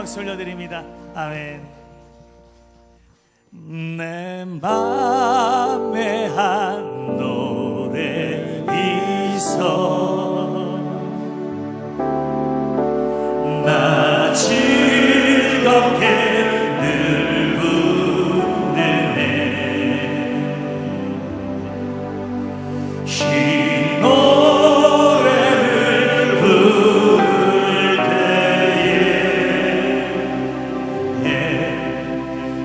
박수 올려드립니다. 아멘. 내 맘에 한 노래 있어 나 즐겁게 늘 부르네 이 노래를 부를 때에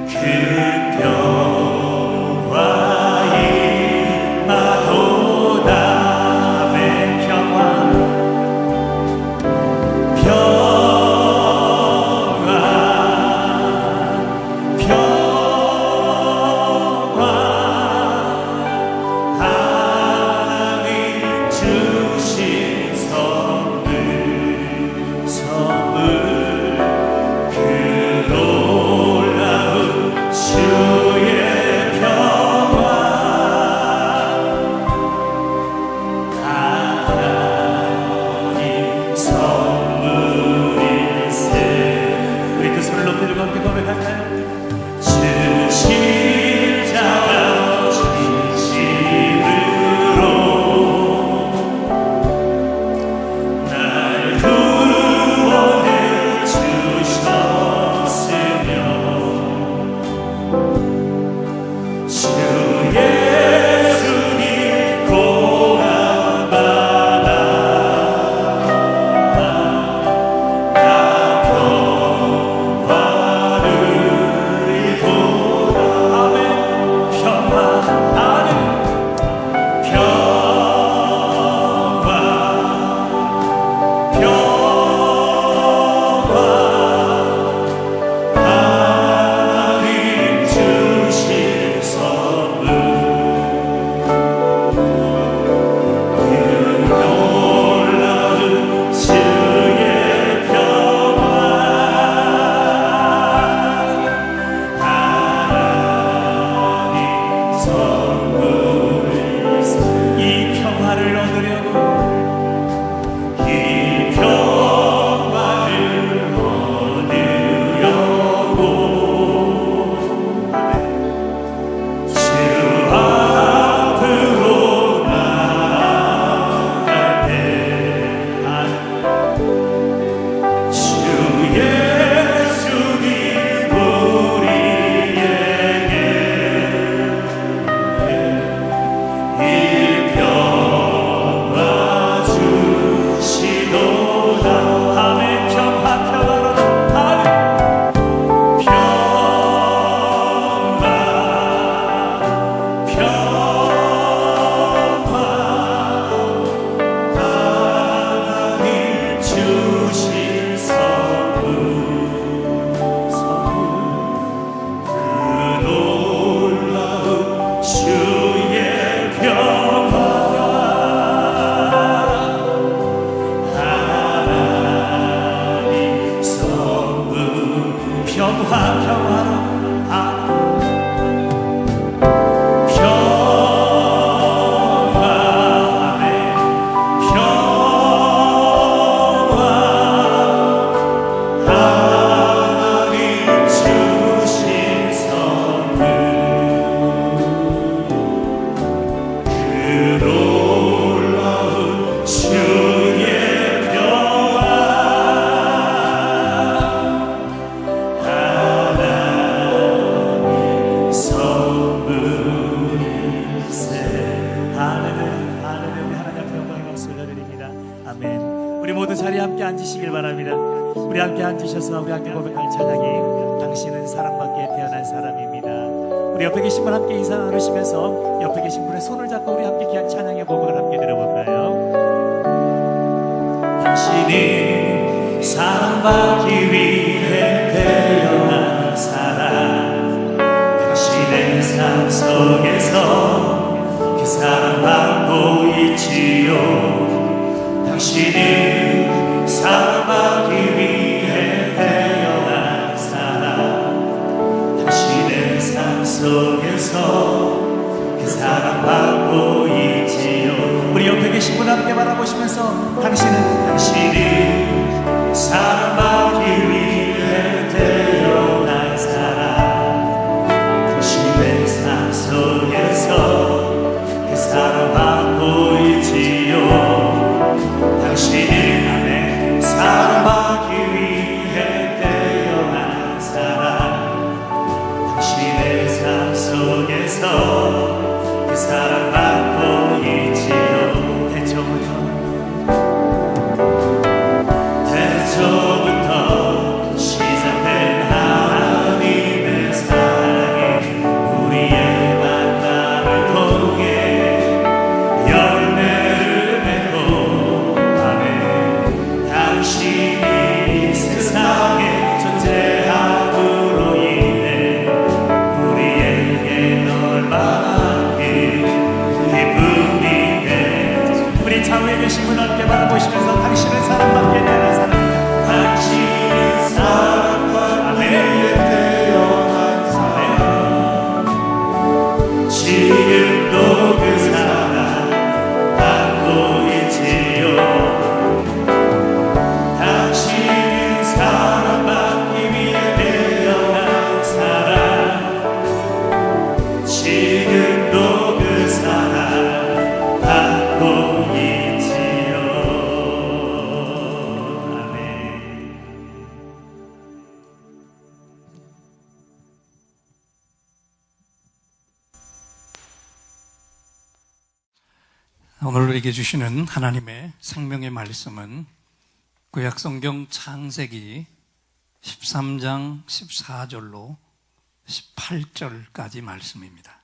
그 평화의 마도담의 평화 앉으시길 바랍니다. 우리 함께 앉으셔서 우리 함께 고백할 찬양이 당신은 사랑받기에 태어난 사람입니다. 우리 옆에 계신 분 함께 인사 나누시면서 옆에 계신 분의 손을 잡고 우리 함께 귀한 찬양의 고백을 함께 들어볼까요? 당신은 사랑받기 위해 태어난 사람, 당신의 삶 속에서 그 사랑받고 있지요. 당신은 사랑받기 위해 태어난 사람, 당신의 삶 속에서 그 사랑받고 있지요. 우리 옆에 계신 분 함께 바라보시면서 당신은 사랑받기 위해 사랑받고 있지요. 태초부터 시작된 하나님의 사랑이 우리의 만남을 통해 열매를 맺고 아멘. 당신이 세상에 존재함으로 인해 우리에게 얼마나 기쁨이 되는지. 우리 좌우에 계신 분 함께 바라보시면서 당신은 사랑받게 되는 사람, 당신은 사랑받기 위해 태어난 사람, 지금도 그 사랑 받고 있지요. 당신은 사랑받기 위해 태어난 사람, 지금도 그 사랑 받고 있지요. 아멘. 오늘 우리에게 주시는 하나님의 생명의 말씀은 구약성경 창세기 13장 14절로 18절까지 말씀입니다.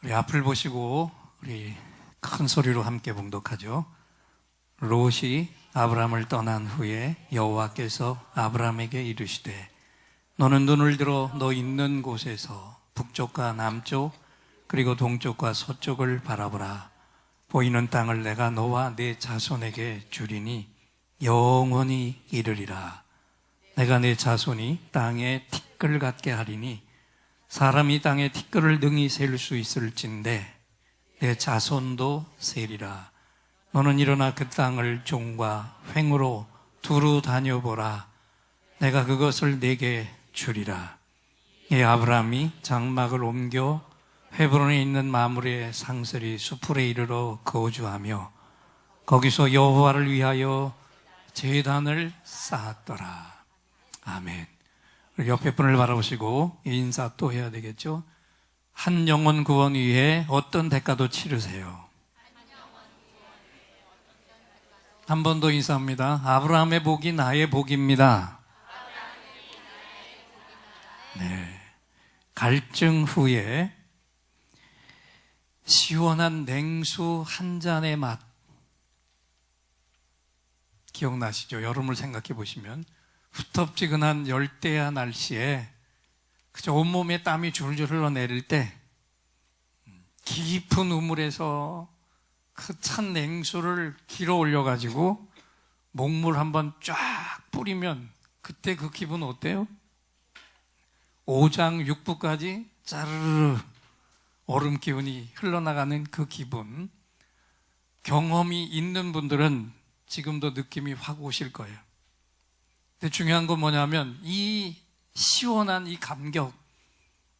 우리 앞을 보시고 우리 큰 소리로 함께 봉독하죠. 롯이 아브람을 떠난 후에 여호와께서 아브람에게 이르시되 너는 눈을 들어 너 있는 곳에서 북쪽과 남쪽 그리고 동쪽과 서쪽을 바라보라. 보이는 땅을 내가 너와 네 자손에게 주리니 영원히 이르리라. 내가 네 자손이 땅에 티끌 같게 하리니 사람이 땅에 티끌을 능히 셀 수 있을진데 내 자손도 세리라. 너는 일어나 그 땅을 종과 횡으로 두루 다녀보라. 내가 그것을 네게 주리라. 이 아브람이 장막을 옮겨 헤브론에 있는 마므레 상설이 수풀에 이르러 거주하며 거기서 여호와를 위하여 제단을 쌓았더라. 아멘. 옆에 분을 바라보시고 인사 또 해야 되겠죠. 한 영혼 구원 위해 어떤 대가도 치르세요. 한 번 더 인사합니다. 아브라함의 복이 나의 복입니다. 네. 갈증 후에 시원한 냉수 한 잔의 맛 기억나시죠? 여름을 생각해 보시면 후텁지근한 열대야 날씨에 그저 온몸에 땀이 줄줄 흘러내릴 때 깊은 우물에서 그 찬 냉수를 길어 올려가지고 목물 한번 쫙 뿌리면 그때 그 기분 어때요? 오장육부까지 짜르르 얼음 기운이 흘러나가는 그 기분, 경험이 있는 분들은 지금도 느낌이 확 오실 거예요. 근데 중요한 건 뭐냐면 이 시원한 이 감격,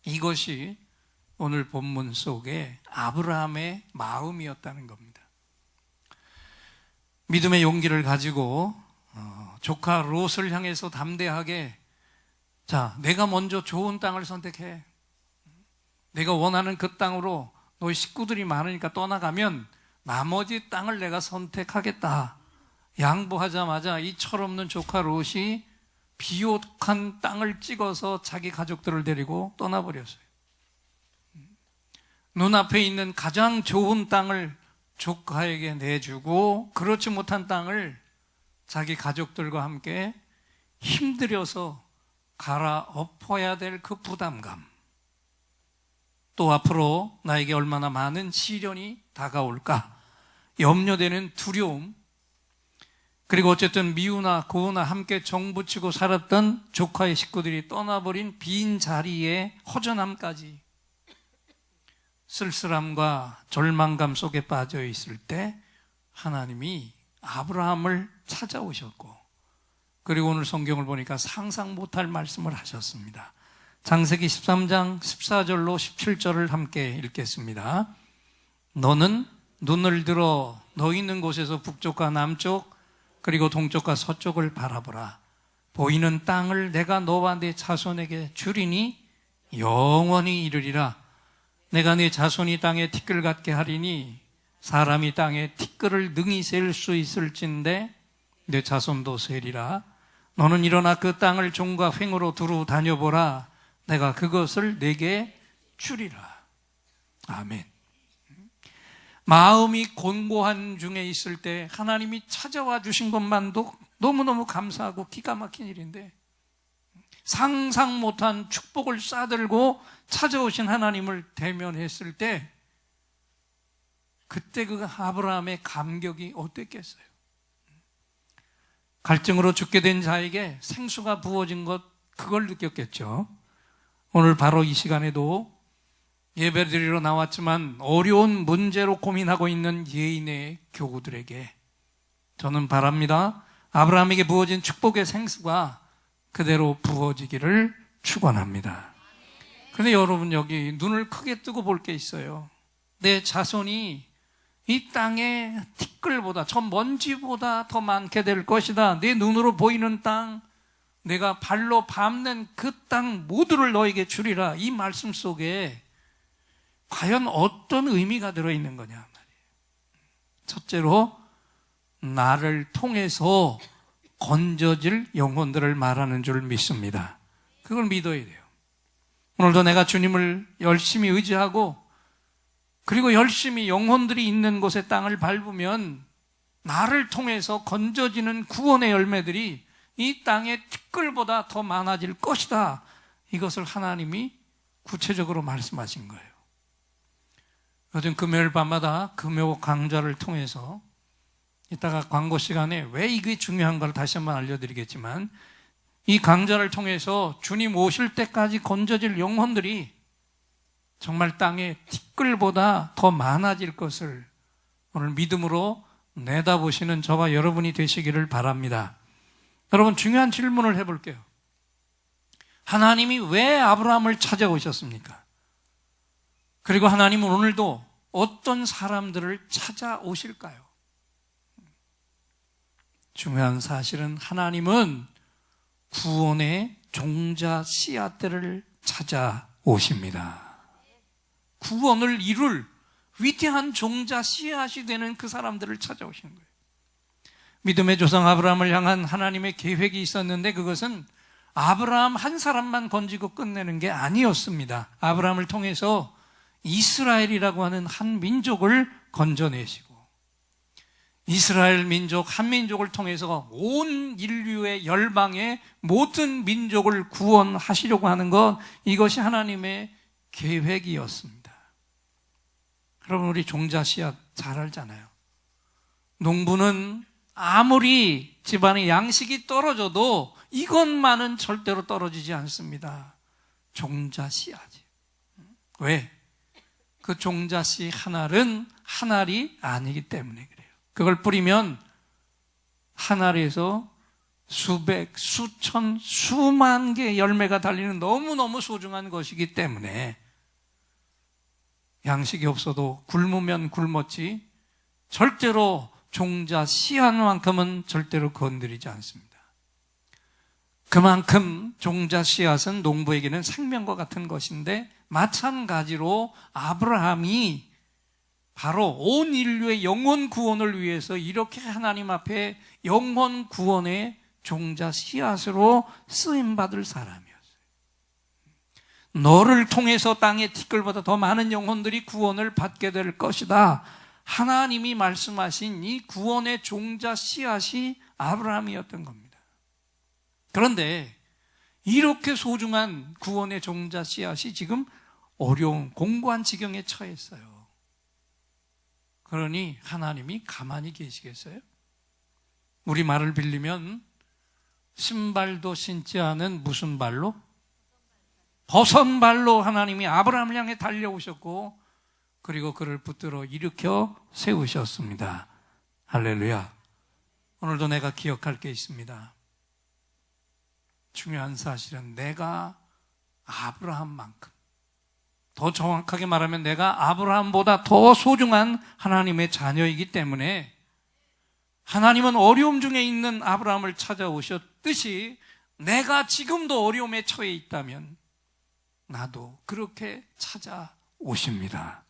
이것이 오늘 본문 속에 아브라함의 마음이었다는 겁니다. 믿음의 용기를 가지고 조카 롯을 향해서 담대하게, 자, 내가 먼저 좋은 땅을 선택해. 내가 원하는 그 땅으로 너희 식구들이 많으니까 떠나가면 나머지 땅을 내가 선택하겠다. 양보하자마자 이 철없는 조카 롯이 비옥한 땅을 찍어서 자기 가족들을 데리고 떠나버렸어요. 눈앞에 있는 가장 좋은 땅을 조카에게 내주고 그렇지 못한 땅을 자기 가족들과 함께 힘들여서 갈아엎어야 될 그 부담감, 또 앞으로 나에게 얼마나 많은 시련이 다가올까 염려되는 두려움, 그리고 어쨌든 미우나 고우나 함께 정붙이고 살았던 조카의 식구들이 떠나버린 빈자리에 허전함까지, 쓸쓸함과 절망감 속에 빠져 있을 때 하나님이 아브라함을 찾아오셨고, 그리고 오늘 성경을 보니까 상상 못할 말씀을 하셨습니다. 창세기 13장 14절로 17절을 함께 읽겠습니다. 너는 눈을 들어 너 있는 곳에서 북쪽과 남쪽 그리고 동쪽과 서쪽을 바라보라. 보이는 땅을 내가 너와 네 자손에게 주리니 영원히 이르리라. 내가 네 자손이 땅에 티끌 같게 하리니 사람이 땅에 티끌을 능히 셀 수 있을진데 내 자손도 세리라. 너는 일어나 그 땅을 종과 횡으로 두루 다녀보라. 내가 그것을 내게 주리라. 아멘. 마음이 곤고한 중에 있을 때 하나님이 찾아와 주신 것만도 너무너무 감사하고 기가 막힌 일인데, 상상 못한 축복을 싸들고 찾아오신 하나님을 대면했을 때 그때 그 아브라함의 감격이 어땠겠어요? 갈증으로 죽게 된 자에게 생수가 부어진 것, 그걸 느꼈겠죠. 오늘 바로 이 시간에도 예배드리러 나왔지만 어려운 문제로 고민하고 있는 예인의 교우들에게 저는 바랍니다. 아브라함에게 부어진 축복의 생수가 그대로 부어지기를 축원합니다. 그런데 여러분, 여기 눈을 크게 뜨고 볼 게 있어요. 내 자손이 이 땅의 티끌보다, 저 먼지보다 더 많게 될 것이다. 내 눈으로 보이는 땅, 내가 발로 밟는 그 땅 모두를 너에게 주리라. 이 말씀 속에 과연 어떤 의미가 들어있는 거냐 말이에요. 첫째로 나를 통해서 건져질 영혼들을 말하는 줄 믿습니다. 그걸 믿어야 돼요. 오늘도 내가 주님을 열심히 의지하고 그리고 열심히 영혼들이 있는 곳의 땅을 밟으면 나를 통해서 건져지는 구원의 열매들이 이 땅의 티끌보다 더 많아질 것이다. 이것을 하나님이 구체적으로 말씀하신 거예요. 요즘 금요일 밤마다 금요 강좌를 통해서, 이따가 광고 시간에 왜 이게 중요한가를 다시 한번 알려드리겠지만, 이 강좌를 통해서 주님 오실 때까지 건져질 영혼들이 정말 땅의 티끌보다 더 많아질 것을 오늘 믿음으로 내다보시는 저와 여러분이 되시기를 바랍니다. 여러분, 중요한 질문을 해볼게요. 하나님이 왜 아브라함을 찾아오셨습니까? 그리고 하나님은 오늘도 어떤 사람들을 찾아오실까요? 중요한 사실은 하나님은 구원의 종자 씨앗들을 찾아오십니다. 구원을 이룰 위대한 종자 씨앗이 되는 그 사람들을 찾아오시는 거예요. 믿음의 조상 아브라함을 향한 하나님의 계획이 있었는데 그것은 아브라함 한 사람만 건지고 끝내는 게 아니었습니다. 아브라함을 통해서 이스라엘이라고 하는 한 민족을 건져내시고, 이스라엘 민족, 한 민족을 통해서 온 인류의 열방의 모든 민족을 구원하시려고 하는 것, 이것이 하나님의 계획이었습니다. 여러분, 우리 종자 씨앗 잘 알잖아요. 농부는 아무리 집안에 양식이 떨어져도 이것만은 절대로 떨어지지 않습니다. 종자 씨앗이. 왜? 그 종자 씨 하나는 한 알이 아니기 때문에 그래요. 그걸 뿌리면 한 알에서 수백, 수천, 수만 개의 열매가 달리는 너무너무 소중한 것이기 때문에 양식이 없어도 굶으면 굶었지 절대로 종자 씨앗만큼은 절대로 건드리지 않습니다. 그만큼 종자 씨앗은 농부에게는 생명과 같은 것인데, 마찬가지로 아브라함이 바로 온 인류의 영혼 구원을 위해서 이렇게 하나님 앞에 영혼 구원의 종자 씨앗으로 쓰임받을 사람이었어요. 너를 통해서 땅의 티끌보다 더 많은 영혼들이 구원을 받게 될 것이다. 하나님이 말씀하신 이 구원의 종자 씨앗이 아브라함이었던 겁니다. 그런데 이렇게 소중한 구원의 종자 씨앗이 지금 어려운 공고한 지경에 처했어요. 그러니 하나님이 가만히 계시겠어요? 우리 말을 빌리면 신발도 신지 않은 무슨 발로? 버선발로 하나님이 아브라함을 향해 달려오셨고, 그리고 그를 붙들어 일으켜 세우셨습니다. 할렐루야. 오늘도 내가 기억할 게 있습니다. 중요한 사실은 내가 아브라함만큼, 더 정확하게 말하면 내가 아브라함보다 더 소중한 하나님의 자녀이기 때문에 하나님은 어려움 중에 있는 아브라함을 찾아오셨듯이 내가 지금도 어려움에 처해 있다면 나도 그렇게 찾아오실 오십니다.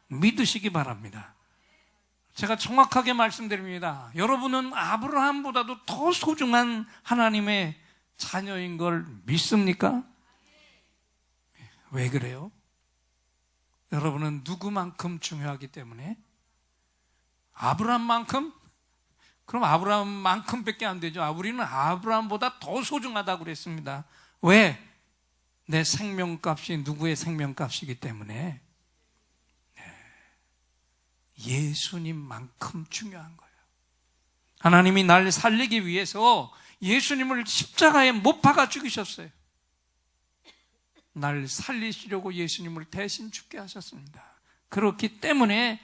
믿으시기 바랍니다. 제가 정확하게 말씀드립니다. 여러분은 아브라함보다도 더 소중한 하나님의 자녀인 걸 믿습니까? 왜 그래요? 여러분은 누구만큼 중요하기 때문에? 아브라함만큼? 그럼 아브라함만큼밖에 안 되죠. 우리는 아브라함보다 더 소중하다고 그랬습니다. 왜? 내 생명값이 누구의 생명값이기 때문에. 예수님만큼 중요한 거예요. 하나님이 날 살리기 위해서 예수님을 십자가에 못 박아 죽이셨어요. 날 살리시려고 예수님을 대신 죽게 하셨습니다. 그렇기 때문에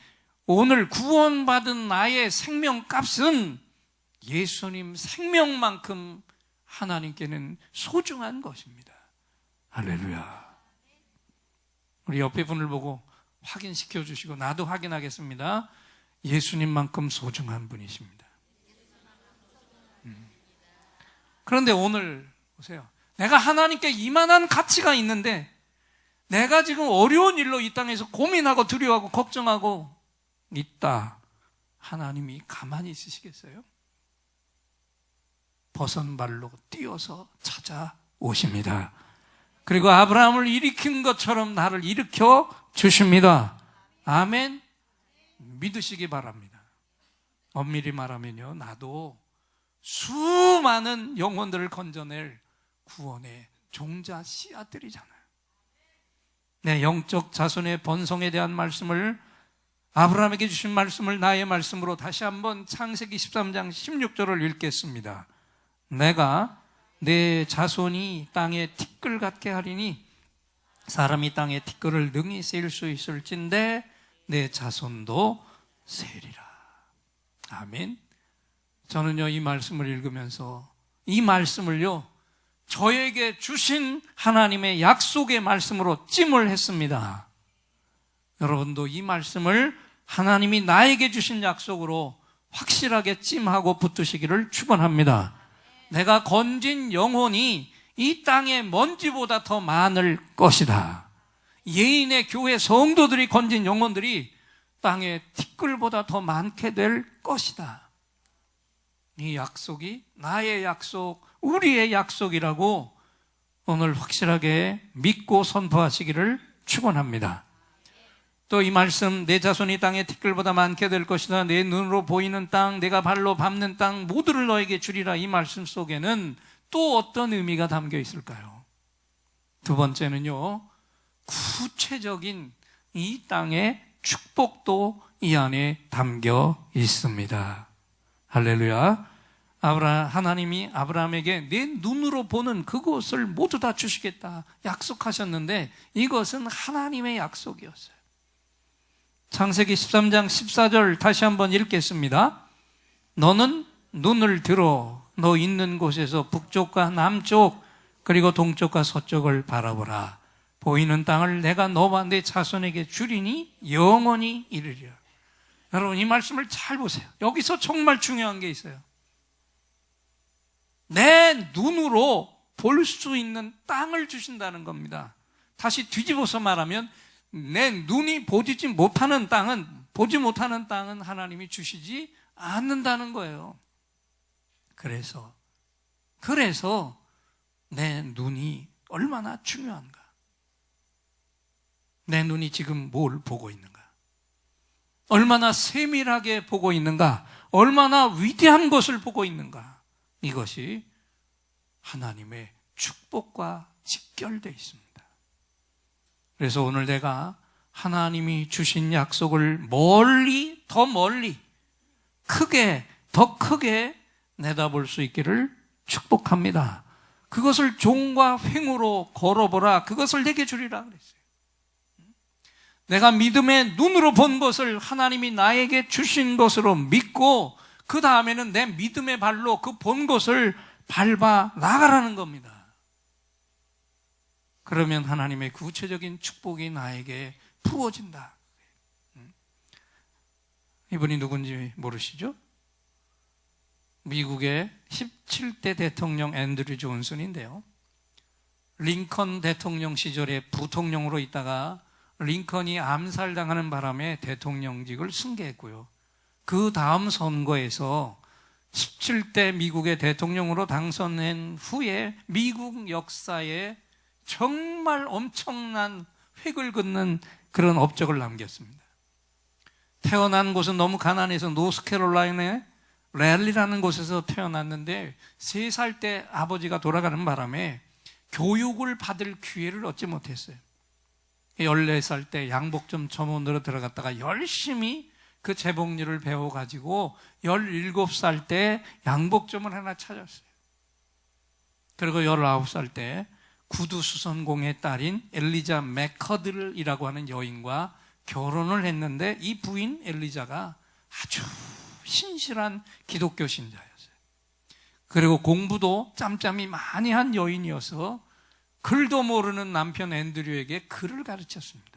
오늘 구원받은 나의 생명값은 예수님 생명만큼 하나님께는 소중한 것입니다. 할렐루야. 우리 옆에 분을 보고 확인시켜 주시고 나도 확인하겠습니다. 예수님만큼 소중한 분이십니다. 그런데 오늘 보세요. 내가 하나님께 이만한 가치가 있는데 내가 지금 어려운 일로 이 땅에서 고민하고 두려워하고 걱정하고 있다. 하나님이 가만히 있으시겠어요? 벗은 발로 뛰어서 찾아오십니다. 그리고 아브라함을 일으킨 것처럼 나를 일으켜 주십니다. 아멘. 믿으시기 바랍니다. 엄밀히 말하면요, 나도 수많은 영혼들을 건져낼 구원의 종자 씨앗들이잖아요. 내 영적 자손의 번성에 대한 말씀을, 아브라함에게 주신 말씀을 나의 말씀으로 다시 한번 창세기 13장 16절을 읽겠습니다. 내가 내 자손이 땅에 티끌 같게 하리니 사람이 땅에 티끌을 능히 세일 수 있을진데 내 자손도 세리라. 아멘. 저는요, 이 말씀을 읽으면서 이 말씀을요, 저에게 주신 하나님의 약속의 말씀으로 찜을 했습니다. 여러분도 이 말씀을 하나님이 나에게 주신 약속으로 확실하게 찜하고 붙드시기를 축원합니다. 내가 건진 영혼이 이 땅의 먼지보다 더 많을 것이다. 예인의 교회 성도들이 건진 영혼들이 땅의 티끌보다 더 많게 될 것이다. 이 약속이 나의 약속, 우리의 약속이라고 오늘 확실하게 믿고 선포하시기를 축원합니다. 또 이 말씀, 내 자손이 땅의 티끌보다 많게 될 것이다. 내 눈으로 보이는 땅, 내가 발로 밟는 땅 모두를 너에게 주리라. 이 말씀 속에는 또 어떤 의미가 담겨 있을까요? 두 번째는요, 구체적인 이 땅의 축복도 이 안에 담겨 있습니다. 할렐루야. 하나님이 아브라함에게 내 눈으로 보는 그곳을 모두 다 주시겠다 약속하셨는데 이것은 하나님의 약속이었어요. 창세기 13장 14절 다시 한번 읽겠습니다. 너는 눈을 들어 너 있는 곳에서 북쪽과 남쪽 그리고 동쪽과 서쪽을 바라보라. 보이는 땅을 내가 너와 내 자손에게 주리니 영원히 이르리라. 여러분, 이 말씀을 잘 보세요. 여기서 정말 중요한 게 있어요. 내 눈으로 볼 수 있는 땅을 주신다는 겁니다. 다시 뒤집어서 말하면 내 눈이 보지 못하는 땅은 하나님이 주시지 않는다는 거예요. 그래서 내 눈이 얼마나 중요한가? 내 눈이 지금 뭘 보고 있는가? 얼마나 세밀하게 보고 있는가? 얼마나 위대한 것을 보고 있는가? 이것이 하나님의 축복과 직결되어 있습니다. 그래서 오늘 내가 하나님이 주신 약속을 더 멀리, 더 크게 내다볼 수 있기를 축복합니다. 그것을 종과 횡으로 걸어보라. 그것을 내게 주리라 그랬어요. 내가 믿음의 눈으로 본 것을 하나님이 나에게 주신 것으로 믿고 그 다음에는 내 믿음의 발로 그 본 것을 밟아 나가라는 겁니다. 그러면 하나님의 구체적인 축복이 나에게 부어진다. 이분이 누군지 모르시죠? 미국의 17대 대통령 앤드류 존슨인데요. 링컨 대통령 시절에 부통령으로 있다가 링컨이 암살당하는 바람에 대통령직을 승계했고요. 그 다음 선거에서 17대 미국의 대통령으로 당선된 후에 미국 역사에 정말 엄청난 획을 긋는 그런 업적을 남겼습니다. 태어난 곳은 너무 가난해서 노스캐롤라이나의 랠리라는 곳에서 태어났는데 3살 때 아버지가 돌아가는 바람에 교육을 받을 기회를 얻지 못했어요. 14살 때 양복점 점원으로 들어갔다가 열심히 그 재봉일을 배워가지고 17살 때 양복점을 하나 찾았어요. 그리고 19살 때 구두수선공의 딸인 엘리자 맥커들이라고 하는 여인과 결혼을 했는데 이 부인 엘리자가 아주 신실한 기독교 신자였어요. 그리고 공부도 짬짬이 많이 한 여인이어서 글도 모르는 남편 앤드류에게 글을 가르쳤습니다.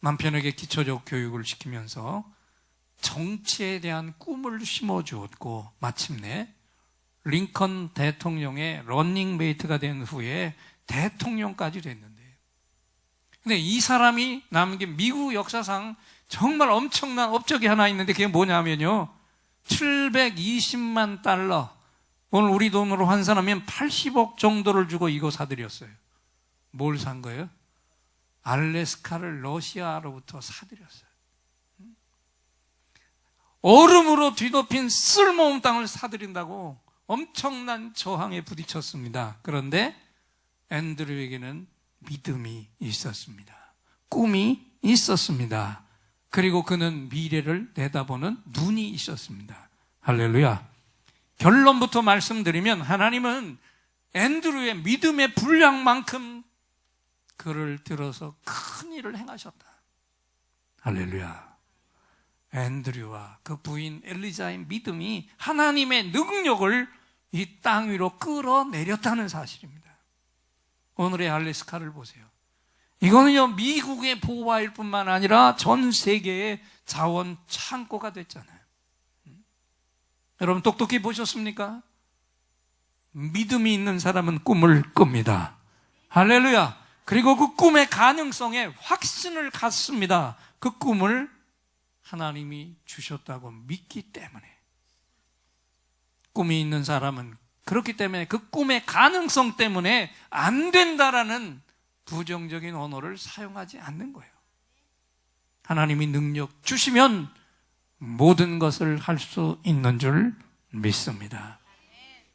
남편에게 기초적 교육을 시키면서 정치에 대한 꿈을 심어주었고 마침내 링컨 대통령의 러닝메이트가 된 후에 대통령까지 됐는데, 근데 이 사람이 남긴 미국 역사상 정말 엄청난 업적이 하나 있는데 그게 뭐냐면요, 720만 달러, 오늘 우리 돈으로 환산하면 80억 정도를 주고 이거 사들였어요. 뭘 산 거예요? 알래스카를 러시아로부터 사들였어요. 얼음으로 뒤덮인 쓸모없는 땅을 사들인다고 엄청난 저항에 부딪혔습니다. 그런데 앤드류에게는 믿음이 있었습니다. 꿈이 있었습니다. 그리고 그는 미래를 내다보는 눈이 있었습니다. 할렐루야. 결론부터 말씀드리면 하나님은 앤드류의 믿음의 분량만큼 그를 들어서 큰 일을 행하셨다. 할렐루야. 앤드류와 그 부인 엘리자의 믿음이 하나님의 능력을 이 땅 위로 끌어내렸다는 사실입니다. 오늘의 알래스카를 보세요. 이거는요, 미국의 보화일 뿐만 아니라 전 세계의 자원 창고가 됐잖아요. 여러분 똑똑히 보셨습니까? 믿음이 있는 사람은 꿈을 꿉니다. 할렐루야. 그리고 그 꿈의 가능성에 확신을 갖습니다. 그 꿈을 하나님이 주셨다고 믿기 때문에. 꿈이 있는 사람은 그렇기 때문에 그 꿈의 가능성 때문에 안 된다라는 부정적인 언어를 사용하지 않는 거예요. 하나님이 능력 주시면 모든 것을 할 수 있는 줄 믿습니다.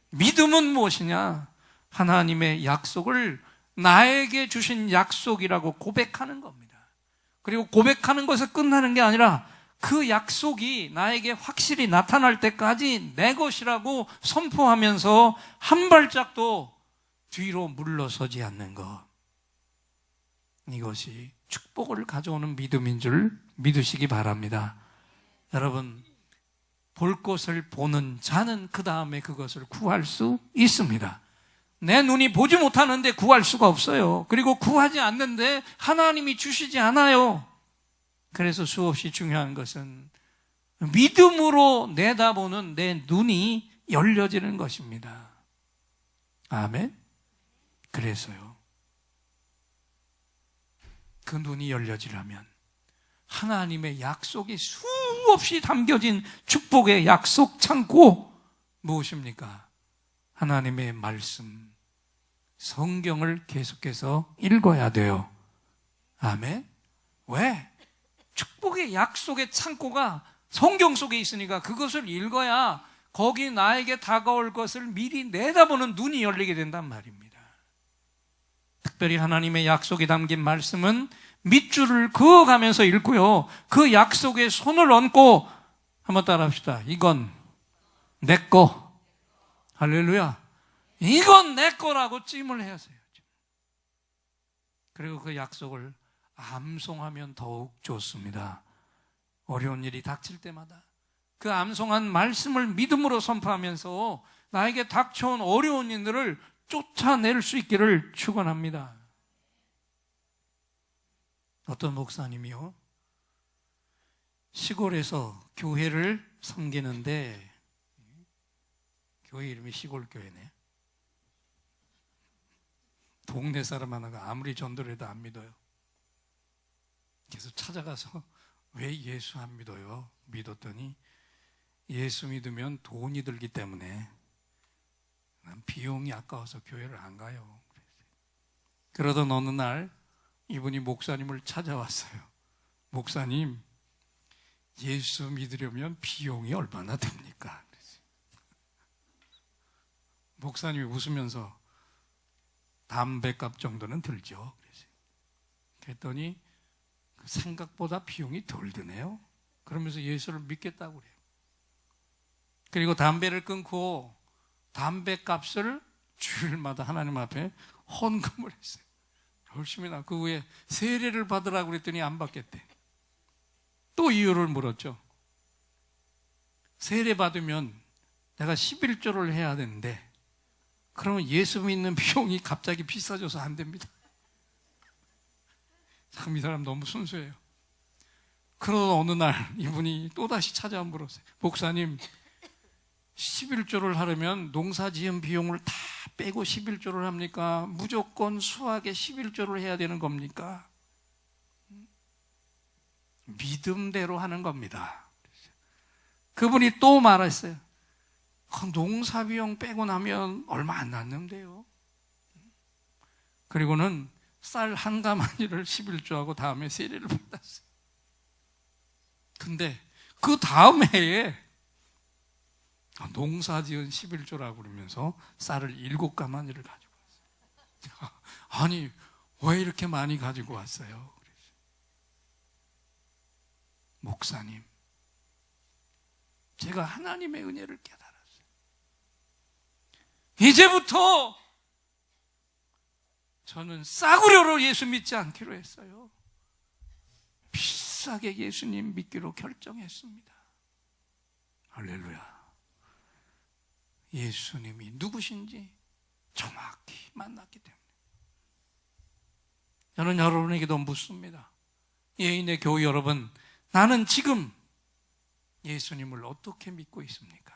믿음은 무엇이냐? 하나님의 약속을 나에게 주신 약속이라고 고백하는 겁니다. 그리고 고백하는 것에 끝나는 게 아니라 그 약속이 나에게 확실히 나타날 때까지 내 것이라고 선포하면서 한 발짝도 뒤로 물러서지 않는 것. 이것이 축복을 가져오는 믿음인 줄 믿으시기 바랍니다. 여러분, 볼 것을 보는 자는 그 다음에 그것을 구할 수 있습니다. 내 눈이 보지 못하는데 구할 수가 없어요. 그리고 구하지 않는데 하나님이 주시지 않아요. 그래서 수없이 중요한 것은 믿음으로 내다보는 내 눈이 열려지는 것입니다. 아멘. 그래서요, 그 눈이 열려지려면 하나님의 약속이 수없이 담겨진 축복의 약속 창고, 무엇입니까? 하나님의 말씀, 성경을 계속해서 읽어야 돼요. 아멘. 왜? 축복의 약속의 창고가 성경 속에 있으니까 그것을 읽어야 거기 나에게 다가올 것을 미리 내다보는 눈이 열리게 된단 말입니다. 특별히 하나님의 약속이 담긴 말씀은 밑줄을 그어가면서 읽고요, 그 약속에 손을 얹고 한번 따라합시다. 이건 내 거. 할렐루야. 이건 내 거라고 찜을 해야 해요. 그리고 그 약속을 암송하면 더욱 좋습니다. 어려운 일이 닥칠 때마다 그 암송한 말씀을 믿음으로 선포하면서 나에게 닥쳐온 어려운 일들을 쫓아낼 수 있기를 축원합니다. 어떤 목사님이요, 시골에서 교회를 섬기는데, 교회 이름이 시골교회네. 동네 사람 하나가 아무리 전도를 해도 안 믿어요. 그래서 찾아가서 왜 예수 안 믿어요? 믿었더니 예수 믿으면 돈이 들기 때문에 난 비용이 아까워서 교회를 안 가요. 그러던 어느 날 이분이 목사님을 찾아왔어요. 목사님, 예수 믿으려면 비용이 얼마나 됩니까? 목사님이 웃으면서 담배값 정도는 들죠. 그랬더니 생각보다 비용이 덜 드네요. 그러면서 예수를 믿겠다고 그래요. 그리고 담배를 끊고 담배값을 주일마다 하나님 앞에 헌금을 했어요. 열심히 그 후에 세례를 받으라고 그랬더니 안 받겠대. 또 이유를 물었죠. 세례 받으면 내가 11조를 해야 되는데 그러면 예수 믿는 비용이 갑자기 비싸져서 안 됩니다. 참 이 사람 너무 순수해요. 그러던 어느 날 이분이 또다시 찾아와 물었어요. 목사님, 11조를 하려면 농사 지은 비용을 다 빼고 11조를 합니까? 무조건 수학에 11조를 해야 되는 겁니까? 믿음대로 하는 겁니다. 그분이 또 말했어요. 농사 비용 빼고 나면 얼마 안 났는데요. 그리고는 쌀 한 가마니를 11조하고 다음에 세례를 받았어요. 근데 그 다음 해에 농사 지은 11조라고 그러면서 쌀을 7가마니를 가지고 왔어요. 아니, 왜 이렇게 많이 가지고 왔어요? 목사님, 제가 하나님의 은혜를 깨달았어요. 이제부터 저는 싸구려로 예수 믿지 않기로 했어요. 비싸게 예수님 믿기로 결정했습니다. 할렐루야. 예수님이 누구신지 정확히 만났기 때문에 저는 여러분에게도 묻습니다. 예인의 교회 여러분, 나는 지금 예수님을 어떻게 믿고 있습니까?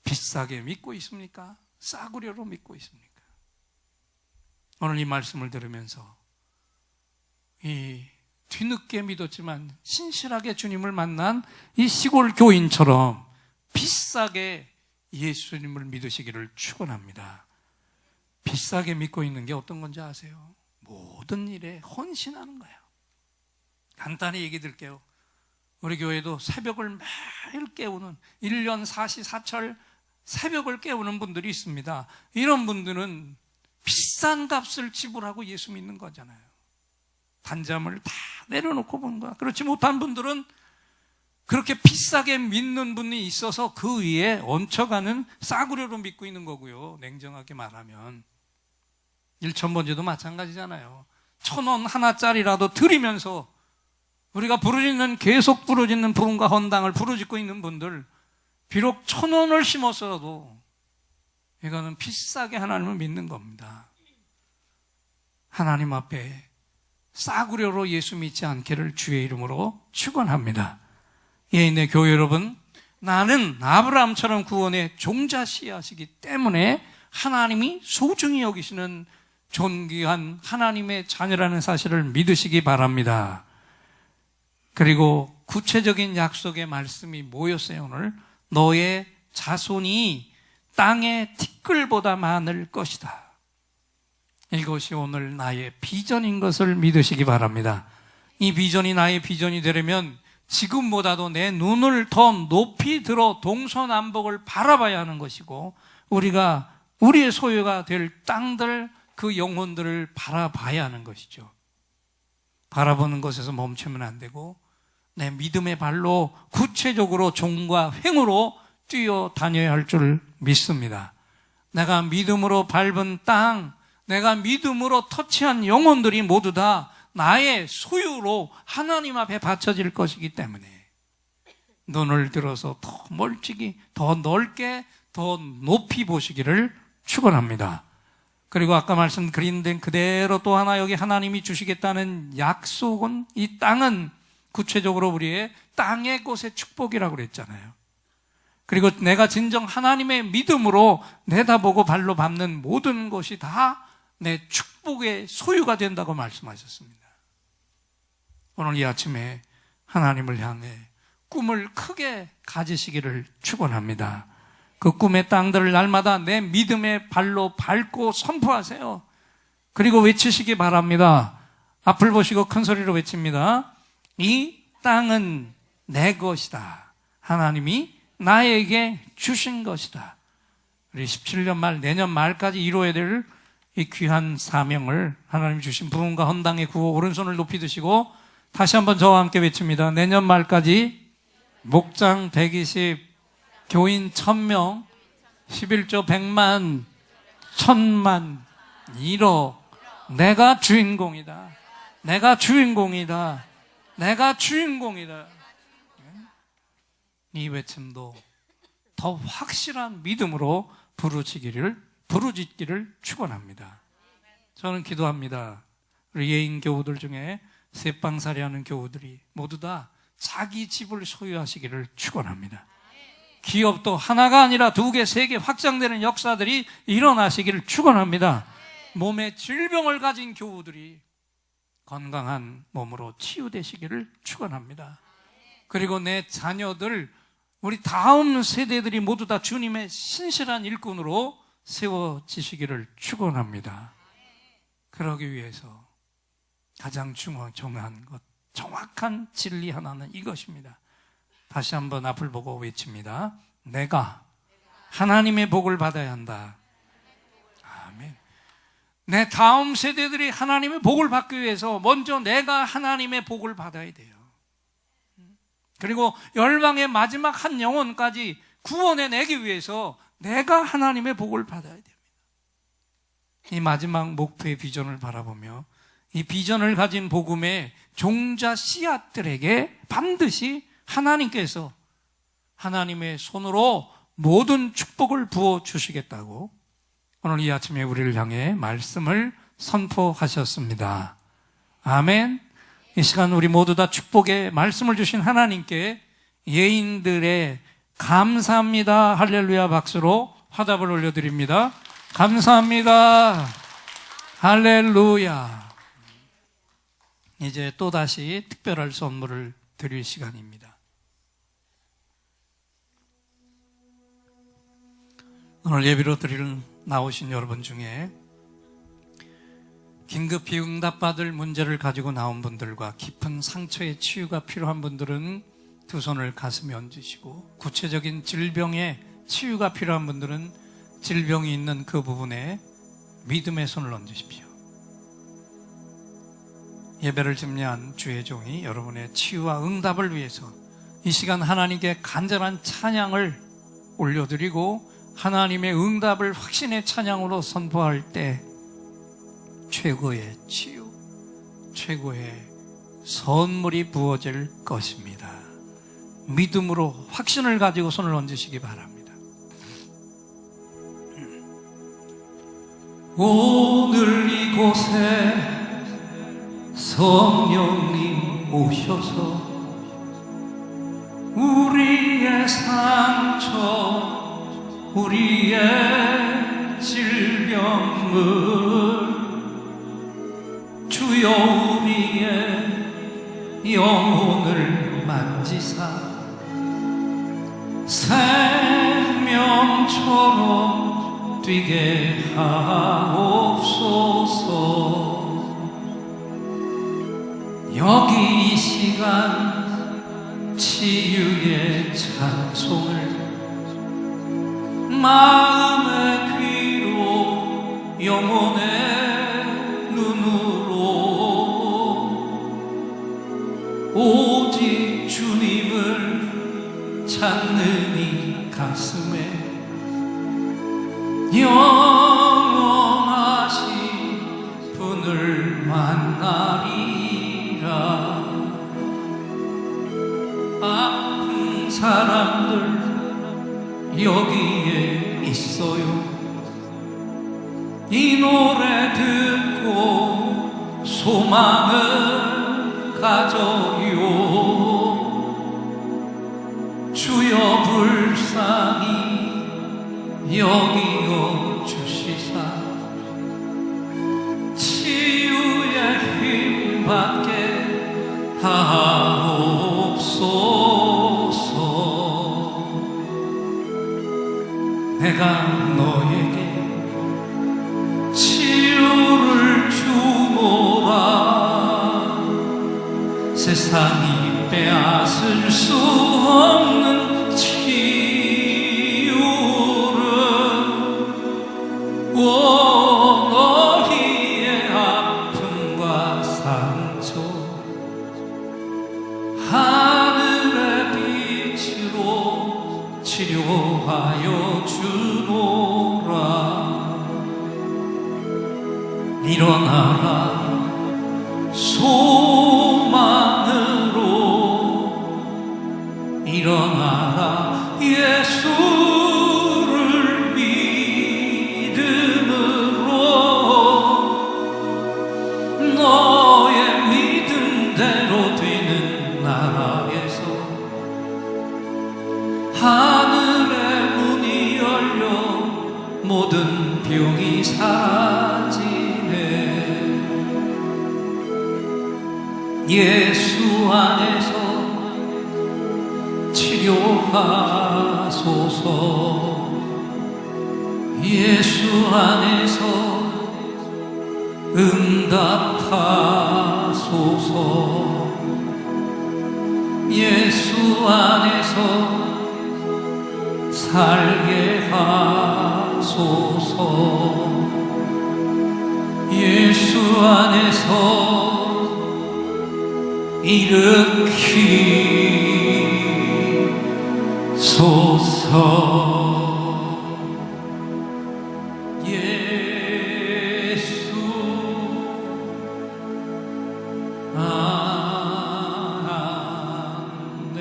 비싸게 믿고 있습니까? 싸구려로 믿고 있습니까? 오늘 이 말씀을 들으면서 이 뒤늦게 믿었지만 신실하게 주님을 만난 이 시골 교인처럼 비싸게 예수님을 믿으시기를 축원합니다. 비싸게 믿고 있는 게 어떤 건지 아세요? 모든 일에 헌신하는 거예요. 간단히 얘기 드릴게요. 우리 교회도 새벽을 매일 깨우는 1년 사시사철 새벽을 깨우는 분들이 있습니다. 이런 분들은 비싼 값을 지불하고 예수 믿는 거잖아요. 단잠을 다 내려놓고 보는 거야. 그렇지 못한 분들은 그렇게 비싸게 믿는 분이 있어서 그 위에 얹혀가는 싸구려로 믿고 있는 거고요. 냉정하게 말하면 1,000번째도 마찬가지잖아요. 1,000원 하나짜리라도 드리면서 우리가 부르짖는 계속 부르짖는 부흥과 헌당을 부르짖고 있는 분들, 비록 1,000원을 심었어도 이거는 비싸게 하나님을 믿는 겁니다. 하나님 앞에 싸구려로 예수 믿지 않기를 주의 이름으로 축원합니다. 예인의 교회 여러분, 나는 아브라함처럼 구원의 종자 씨앗이기 때문에 하나님이 소중히 여기시는 존귀한 하나님의 자녀라는 사실을 믿으시기 바랍니다. 그리고 구체적인 약속의 말씀이 뭐였어요? 오늘 너의 자손이 땅의 티끌보다 많을 것이다. 이것이 오늘 나의 비전인 것을 믿으시기 바랍니다. 이 비전이 나의 비전이 되려면 지금보다도 내 눈을 더 높이 들어 동서남북을 바라봐야 하는 것이고, 우리가 우리의 소유가 될 땅들, 그 영혼들을 바라봐야 하는 것이죠. 바라보는 것에서 멈추면 안 되고 내 믿음의 발로 구체적으로 종과 횡으로 뛰어다녀야 할 줄 믿습니다. 내가 믿음으로 밟은 땅, 내가 믿음으로 터치한 영혼들이 모두 다 나의 소유로 하나님 앞에 바쳐질 것이기 때문에 눈을 들어서 더 멀찍이, 더 넓게, 더 높이 보시기를 축원합니다. 그리고 아까 말씀드린 그대로 또 하나 여기 하나님이 주시겠다는 약속은, 이 땅은 구체적으로 우리의 땅의 것의 축복이라고 그랬잖아요. 그리고 내가 진정 하나님의 믿음으로 내다보고 발로 밟는 모든 것이 다 내 축복의 소유가 된다고 말씀하셨습니다. 오늘 이 아침에 하나님을 향해 꿈을 크게 가지시기를 축원합니다. 그 꿈의 땅들을 날마다 내 믿음의 발로 밟고 선포하세요. 그리고 외치시기 바랍니다. 앞을 보시고 큰 소리로 외칩니다. 이 땅은 내 것이다. 하나님이 나에게 주신 것이다. 우리 17년 말, 내년 말까지 이루어야 될 이 귀한 사명을 하나님 주신 부흥과 헌당의 구호, 오른손을 높이 드시고 다시 한번 저와 함께 외칩니다. 내년 말까지 목장 120, 교인 1000명, 11조 100만, 1000만, 1억. 내가 주인공이다. 내가 주인공이다. 내가 주인공이다. 이 외침도 더 확실한 믿음으로 부르짖기를 축원합니다. 저는 기도합니다. 우리 예인 교우들 중에 새빵살이하는 교우들이 모두 다 자기 집을 소유하시기를 축원합니다. 기업도 하나가 아니라 2개, 3개 확장되는 역사들이 일어나시기를 축원합니다. 몸에 질병을 가진 교우들이 건강한 몸으로 치유되시기를 축원합니다. 그리고 내 자녀들, 우리 다음 세대들이 모두 다 주님의 신실한 일꾼으로 세워지시기를 축원합니다. 그러기 위해서 가장 중요한 것, 정확한 진리 하나는 이것입니다. 다시 한번 앞을 보고 외칩니다. 내가 하나님의 복을 받아야 한다. 아멘. 내 다음 세대들이 하나님의 복을 받기 위해서 먼저 내가 하나님의 복을 받아야 돼요. 그리고 열방의 마지막 한 영혼까지 구원해내기 위해서 내가 하나님의 복을 받아야 됩니다. 이 마지막 목표의 비전을 바라보며 이 비전을 가진 복음의 종자 씨앗들에게 반드시 하나님께서 하나님의 손으로 모든 축복을 부어주시겠다고 오늘 이 아침에 우리를 향해 말씀을 선포하셨습니다. 아멘. 이 시간 우리 모두 다 축복의 말씀을 주신 하나님께 예인들의 감사합니다, 할렐루야 박수로 화답을 올려드립니다. 감사합니다, 할렐루야. 이제 또다시 특별한 선물을 드릴 시간입니다. 오늘 예비로 나오신 여러분 중에 긴급히 응답받을 문제를 가지고 나온 분들과 깊은 상처의 치유가 필요한 분들은 두 손을 가슴에 얹으시고, 구체적인 질병의 치유가 필요한 분들은 질병이 있는 그 부분에 믿음의 손을 얹으십시오. 예배를 준비한 주의 종이 여러분의 치유와 응답을 위해서 이 시간 하나님께 간절한 찬양을 올려드리고 하나님의 응답을 확신의 찬양으로 선포할 때 최고의 치유, 최고의 선물이 부어질 것입니다. 믿음으로 확신을 가지고 손을 얹으시기 바랍니다. 오늘 이곳에 성령님 오셔서 우리의 상처, 우리의 질병을 주여 우리의 영혼을 만지사 생명처럼 뛰게 하옵소서. 여기 이 시간 치유의 찬송을 마음의 귀로 영혼의 눈으로 오직 주님을 찾는 이 가슴에 영원하신 분을 만나리라. 아픈 사람들 여기에 있어요. 이 노래 듣고 소망을 가져요. 주여 불쌍히 여기어 주시사 치유의 힘 받게 하옵소서. 내가 너에게 치료를 주노라. 세상이 빼앗을 수 없는 치유를 너희의 아픔과 상처 하늘의 빛으로 치료하여 주노라. 일어나라 소망으로, 일어나라 예수를 믿음으로. 너의 믿음대로 되는 나라에서 하늘의 문이 열려 모든 병이 사라지네. 예수 안에서 치료하소서. 예수 안에서 응답하소서. 예수 안에서 살게 하소서. 예수 안에서 일으키소서. 예수 안에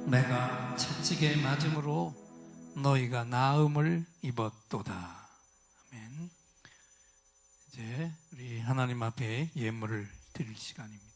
내가 채찍에 맞음으로 너희가 나음을 입었도다. 아멘. 이제 우리 하나님 앞에 예물을 드릴 시간입니다.